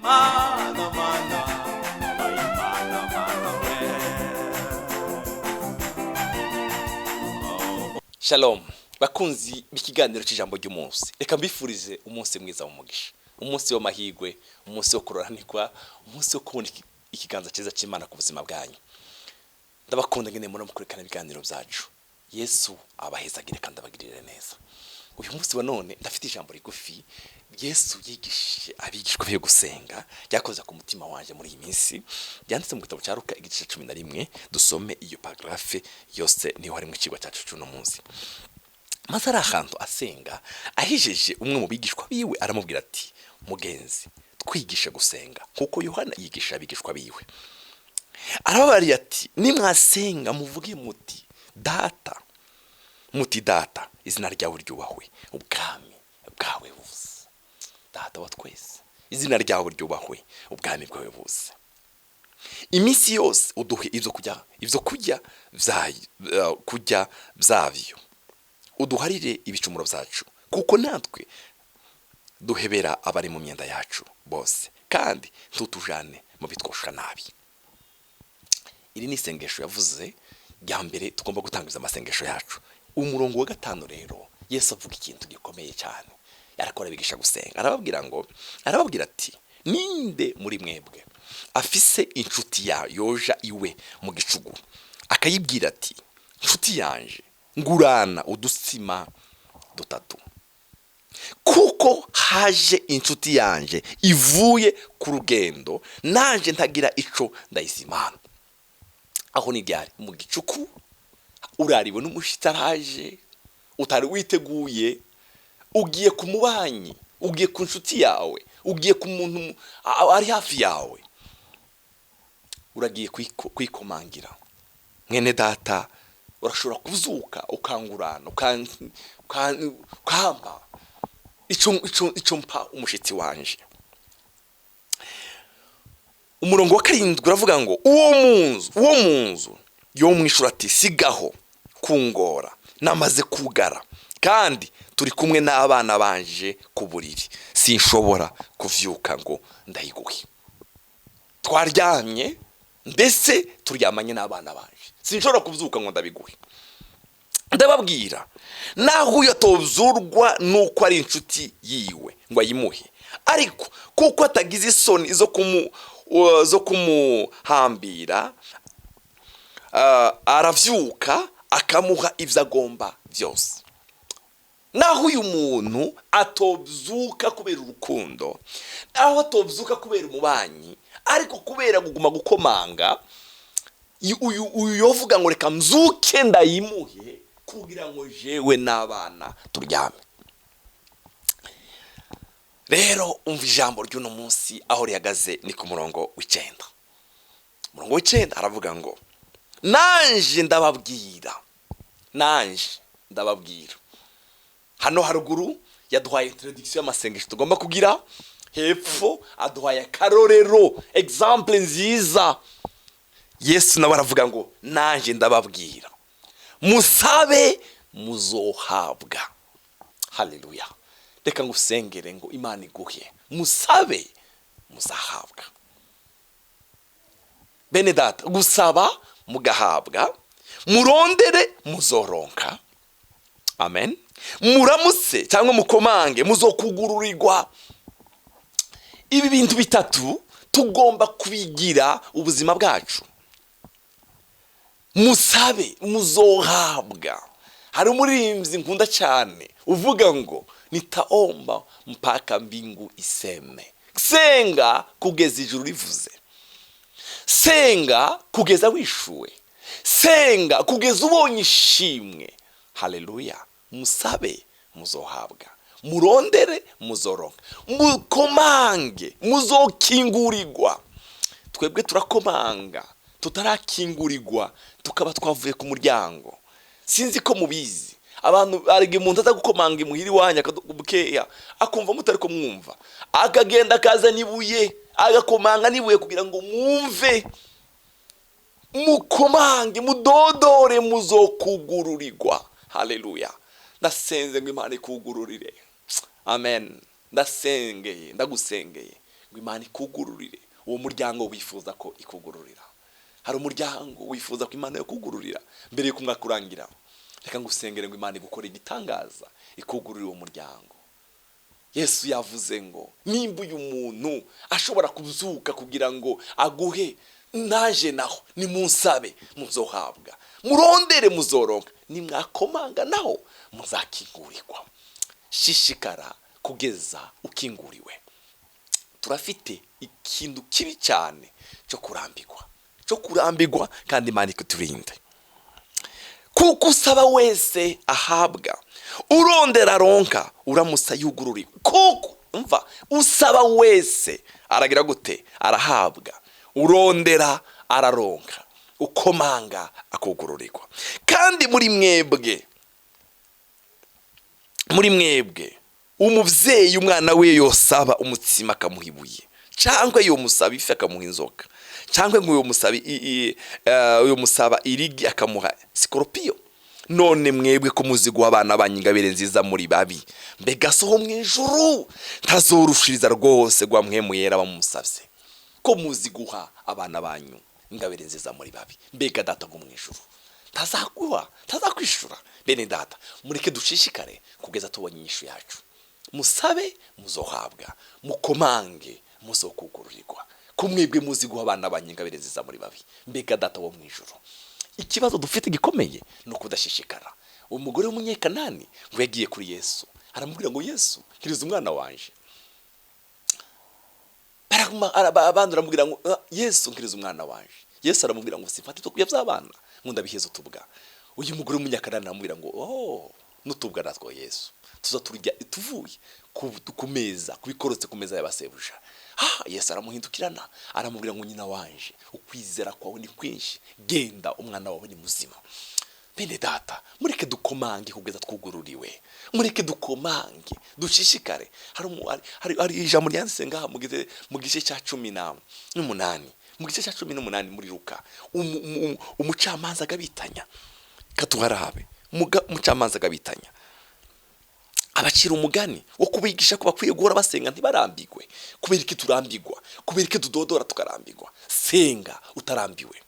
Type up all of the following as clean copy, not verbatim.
mana mana mana mana we. Shalom bakunzi b'ikiganiro cy'ijambo ry'umunsi, reka mbifurize umunsi mwiza w'umugisha, umunsi w'amahigwe, umunsi wo kuroranirwa, umunsi wo kubona ikiganza cyiza cy'Imana ku buzima bwanyu. Ndabakunda ngene muri mukurikana ibiganiro byacu. Yesu abahezagire kandi abagirire neza. Uyu munsi wa none ndafite ijambo rigufi Yesu yigishe abigishwa byo gusenga yakoze ku mutima wanje muri iyi minsi, byanditse mu gitabo cya Luka igice 11. Dusome iyo paragrafe yose niho hari mu kigwa cyacu cy'uno munsi. Maze ari ahantu asenga, ahijeje umwe mu bigishwa biwe aramubwira ati, mugenzi twigishe gusenga kuko Yohana yigisha abigishwa biwe. Arababariye ati, nimwasenga muvuge muti data, muti data, izina ryawe ryubahwe, ubwami bwawe buze. Data wa twese, izina ryawe ryubahwe, ubwami bwawe buze. Iminsi yose uduhe ibyo kurya byavyo, uduharire ibicumuro byacu kuko natwe duhebera abari mu myenda yacu bose, kandi ntutujane mu bitwosha nabi. Iri ni isengesho yavuze rya mbere tugomba gutangiza amasengesho yacu. Umurongo wa 5 rero Yesu avuga ikintu gikomeye cyane, yarakora bigisha gusenga. Arababwira ati, ninde muri mwebwe afise inshuti yoja iwe mu gicugu akayibwira ati, inshuti yanje ngurana udusima 3 kuko haje inshuti yanje ivuye ku rugendo, nanje ntagira ico ndayisimana. Aho ni ryari? Mu gicuku urariwe n'umushitaraje, utari witeguye, ugiye ku mubanyi, ugiye ku nshuti yawe, ugiye ku muntu ari hafi yawe, uragiye kwikomangira. Mwene data, urashobora kuzuka ukangurana ukamba ico mpa umushitsi wanje. Umurongo wa 7 uravuga ngo uwo munzu yo mwishura ati, sigaho kungora, namaze kugara kandi turi kumwe n'abana banje ku buriri, sinshobora kuvyuka ngo ndayiguhe. Twaryamye mbese turyamanye n'abana banje, sinshobora kuvyuka ngo ndabiguhe. Ndababwira, naho yatozurwa nuko ari inshuti yiwe ngo ayimuhe, ariko kuko atagize isoni zo kumuhambira, aravyuka akamuha ivyo agomba byose. Naho uyu muntu atobzuka kubera urukundo, naho atobzuka kubera umubanyi, ariko kubera kuguma gukomanga, uyu yovuga ngo reka mzuke ndayimuhe kugira ngo jewe n'abana turyame. Rero umva ijambo ry'uno munsi aho rihagaze ni ku murongo w'9. Umurongo w'9 aravuga ngo, nanje ndababwira. Hano haruguru yaduhaye introduction y'amasengesho tugomba kugira, hepfo aduhaye karorero, example nziza. Yesu nawe aravuga ngo, nanje ndababwira, musabe muzohabwa. Haleluya. Reka ngusengere ngo Imana iguhe, musabe muzahabwa. Bene data, gusaba mugahabwa, murondere muzoronka. Amen. Muramutse cyangwa mukomange muzokugururirwa. Ibi bintu bitatu tugomba kubigira ubuzima bwacu. Musabe muzohabwa. Hari umuririmbyi nkunda cyane uvuga ngo, nitaomba mpaka mbingu iseme. Senga kugeza ijuru rivuze. Senga kugeza wishuwe. Senga kugeza ubonye ishimwe. Haleluya. Musabe muzohabwa, murondere muzoronka, mukomange muzokingurirwa. Twebwe turakomanga tutarakingurirwa, tukaba twavuye ku muryango. Sinzi ko mubizi, abantu arige umuntu atagukomanga imuhiri wanya akabukeya akumva mutari ko mwumva, akagenda kaza nibuye agakomanga nibuye kugira ngo mwumve. Mukomange mudodore muzokugururirwa. Haleluya. Ndasenze ngo Imana ikugururire. Amen. Ndagusengeye ngo Imana ikugururire uwo muryango wifuza ko ikugururira. Hari umuryango wifuza ko Imana yakugururira mbere y'uko umwaka urangira. Reka ngusengere ngo Imana igukore igitangaza ikugururira uwo muryango. Yesu yavuze ngo nimba uyu muntu ashobora kuzuka kugira ngo aguhe, naje naho nimunsabe muzohabwa, murondere muzoronka, nimwakomanga naho muzakingurirwa. Shishikara kugeza ukinguriwe. Turafite ikintu kibi cyane cyo kurambirwa kandi Imana ikuturinde. Kuko usaba wese ahabwa, urondera aronka, uramusa yugururiwe. Kuko umva, usaba wese aragira gute? Arahabwa. Urondera araronka, ukomanga akugururirwa. Kandi muri mwebwe umuvyeyi umwana we yosaba umutsima akamuha ibuye, cyangwa yo musaba ifi akamuha inzoka, cyangwa ngo uyo musaba irigi akamuha sikoropiyo. None mwebwe ko muzi guha abana banyu ingabire nziza muri babi, mbega so ho mwijuru ntazorushiriza rwose gwa mwe muyera bamusavye. Ko muzi guha abana banyu ingabire nziza muri babi, mbega data go mwijuru tazakwishura. Bene data, mureke dushishikare kugeza tubonye inyishu yacu. Musabe muzohabwa, mukomange muzokugururirwa. Ko mwebwe muzi guha abana banyu ingabire nziza muri babi, mbega data wo mwijuru. Ikibazo dufite gikomeye no kudashishikara. Umugore w'umunyekanani ngo yagiye kuri Yesu, aramubwira ngo Yesu nkiriza umwana wanje. Abandi aramubwira ngo Yesu nkiriza umwana wanje. Yesu aramubwira ngo sifate to kuyavya abana nkunda bihezo tubwa. Uyu mugore w'umunyekanani aramubwira ngo nutubwa natwo Yesu tuzaturya tuvuye kumeza kubikorotse kumeza y'abasebuja. Yesu aramuhindukirana aramubwira ngo nyina wanje, ukwizera kwawe ni kwinshi, genda umwana wawe ni muzima. Bene data, mureke dukomange kugeza twugururiwe, mureke dukomange dushishikare. Hari ijambo ryanditse ngaha mu gice cya 18, mu gice cya 18 muri Luka, umucamanza agabitanya katuharabe, umucamanza agabitanya abacira umugani wo kubigisha ko bakwiye guhora basenga ntibarambigwe. Kubera iki turambigwa? Kubera iki tudodora tukarambigwa? Senga utarambiwe.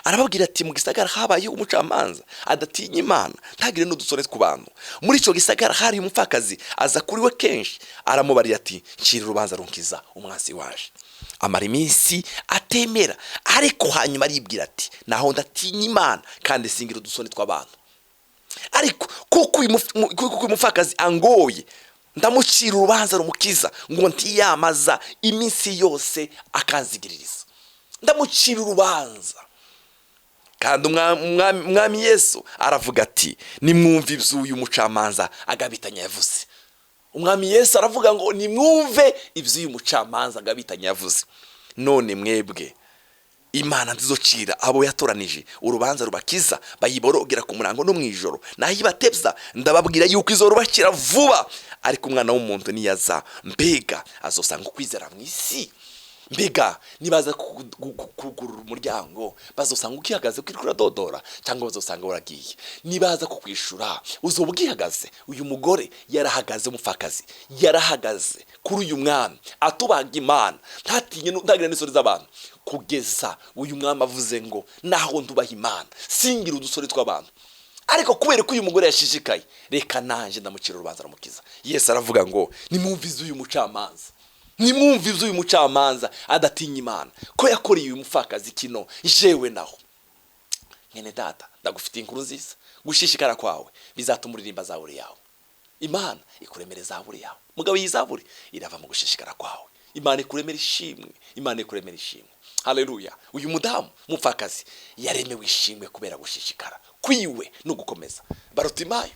Arababwira ati mu gisagara habaye umucamanza adatinya Imana, ntagire n'udusore ku bantu. Muri ico gisagara hari umupfakazi aza kuri we kenshi, aramubarira ati ncira urubanza runkiza umwasi waje. Amara iminsi atemera, ariko hanyuma aribwira ati naho ndatinya Imana kandi singira udusore tw'abantu. Ariko kuko umupfakazi angoye, ndamucira urubanza rumukiza ngo ntiyamaza iminsi yose akanzigiririza. Ndamucira urubanza. Kandi umwami Yesu aravuga ati nimwumve ivy'uyu mucamanza agabitanya yavuze. Umwami Yesu aravuga ngo nimwumve ivy'uyu mucamanza agabitanya yavuze. None mwebwe Imana nzizocira abo yatoranije urubanza rubakiza, bayiborogera ku murango no mwijoro, nahibatebza ndababwira yuko izorubakira vuba. Ariko umwana w'umuntu niyaza, mbega azosanga ukwizera mw'isi? Mbega nibaza kugurura umuryango bazosanga ukihagaze kwirukura dodora, cyangwa bazosanga waragiye? Nibaza kukwishura uzobwihagaze. Uyu mugore yarahagaze, umupfakazi yarahagaze kuri uyu mwami atubaga Imana, ntatinye ntagira n'isori z'abantu, kugeza uyu mwami avuze ngo naho ndubaha Imana singira udusore tw'abantu. Ariko kubera ko uyu mugore yashishikaye, reka nanje ndamucira urubanza rumukiza. Yesu aravuga ngo nimwumvize uyu mucamanza, nimwumvize uyu mucamanza adatinya Imana ko yakoreye uyu mupfakazi kino jewe naho. Mwene data, ndagufitiye inkuru nziza. Gushishikara kwawe bizatuma uririmba zaburi yawe, Imana ikuremere zaburi yawe. Mugabo iyi zaburi irava mu gushishikara kwawe. Imana ikuremere ishimwe, Imana ikuremere ishimwe. Haleluya. Uyu mudamu mupfakazi yaremewe ishimwe kubera gushishikara kwiwe no gukomeza. Barotimayo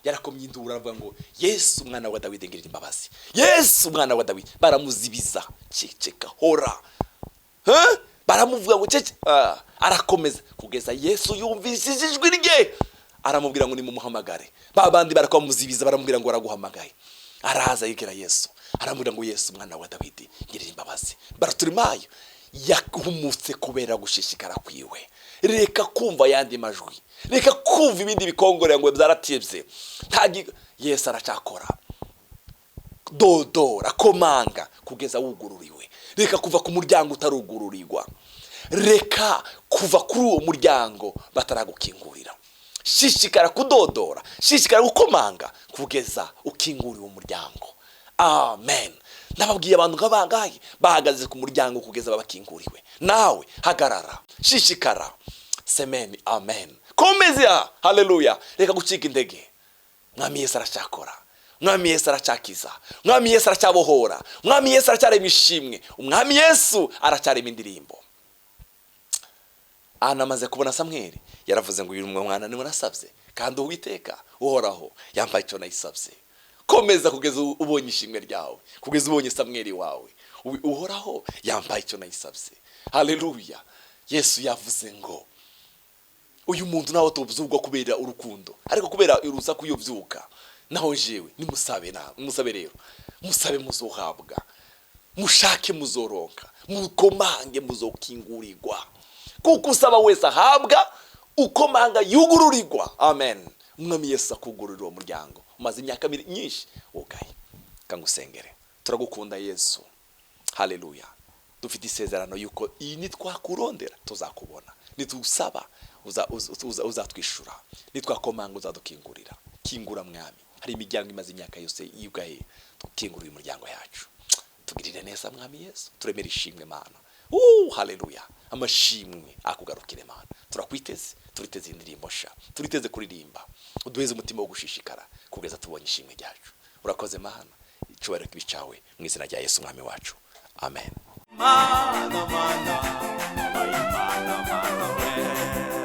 yarakomye induru aravuga ngo Yesu umwana wa Dawidi ngirira imbabazi, Yesu umwana wa Dawidi. Baramuzibiza, ceceka hora, baramuvuga ngo cece, arakomeza kugeza Yesu yumvise ijwi rye, aramubwira ngo nimumuhamagare. Babandi barakomuzibiza baramubwira ngo araguhamagaye. Araza yigera Yesu, aramubwira ngo Yesu umwana wa Dawidi ngirira imbabazi. Baratimayo yahumutse kubera gushishikara kwiwe. Reka kumva yandi majwi, reka kumva ibindi bikongorera ngo byaratibye. Yesu aracakora, dodora komanga kugeza wugururiwe. reka kuva ku muryango utarugururirwa, reka kuva kuri uwo muryango bataragukingurira. Shishikara kudodora, shishikara gukomanga kugeza ukinguriwe umuryango. Amen. Nababwiye abantu nk'abangahe bahagaze ku muryango kugeza babakinguriwe. Nawe hagarara, shishikara. Semeni, amen. Komeza, haleluya. Reka gucika intege. Mwami Yesu aracyakora, Mwami Yesu aracyakiza, Mwami Yesu aracyabohora, Mwami Yesu aracyarema ishimwe, Umwami Yesu aracyarema indirimbo. Anamaze kubona Samweli yaravuze ngo uyu mwana niwe nasabye, kandi Uwiteka uhoraho yambaye icyo nayisabye. Komeza kugeza ubonye ishimwe ryawe, kugeza ubonye Samweli wawe. Uhoraho yambaye icyo nayisabye. Haleluya. Yesu yavuze ngo uyu muntu nawe tubuzubwo kubera urukundo, ariko kubera urusaku yuvyuka. Naho jewe nimusabe, musabe rero, musabe muzohabwa, mushake muzoronka, mukomange muzokingurirwa. Kuko usaba wese ahabwa, ukomanga yugururirwa. Amen. Umwami Yesu akugururira uwo muryango. Umaze imyaka myinshi ugaye. Kangusengere. Turagukunda Yesu. Haleluya. Dufite isezerano yuko iyi nitwakurondera tuzakubona, nitusaba uzatwishura, nitwakomanga uzadukingurira. Kingura Mwami. Hari imiryango imaze imyaka yose yugaye, tukingurira umuryango yacu. Tugirire neza Mwami Yesu, turemere ishimwe Mana. Haleluya. Amashimwe akugarukire Mana. Turakwiteze, turiteze indirimbo sha, turiteze kuririmba. Uduheze umutima wo gushishikara kugeza tubonye ishimwe ryacu. Urakoze Mana. Icyubahiro kibicawe mu izina rya Yesu Mwami wacu. Amen. Mana, mana, mana, mana, mana,